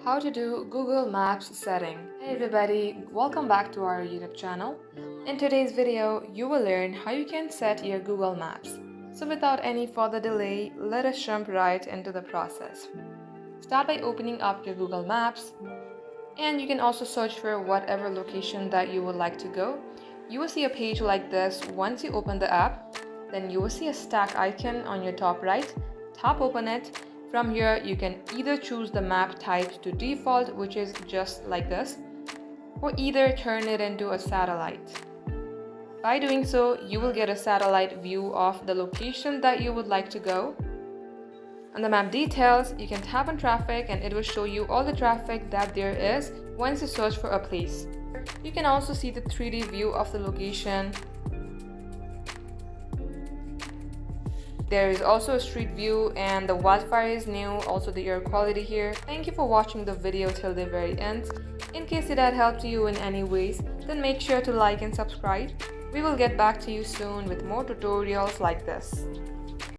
How to do Google Maps setting. Hey everybody, welcome back to our YouTube channel. In today's video, you will learn how you can set your Google Maps. So without any further delay, let us jump right into the process. Start by opening up your Google Maps, and you can also search for whatever location that you would like to go. You will see a page like this once you open the app. Then you will see a stack icon on your top right. Tap open it. From here, you can either choose the map type to default, which is just like this, or either turn it into a satellite. By doing so, you will get a satellite view of the location that you would like to go. On the map details, you can tap on traffic and it will show you all the traffic that there is once you search for a place. You can also see the 3D view of the location. There is also a street view, and the wildfire is new, also the air quality here. Thank you for watching the video till the very end. In case it had helped you in any ways, then make sure to like and subscribe. We will get back to you soon with more tutorials like this.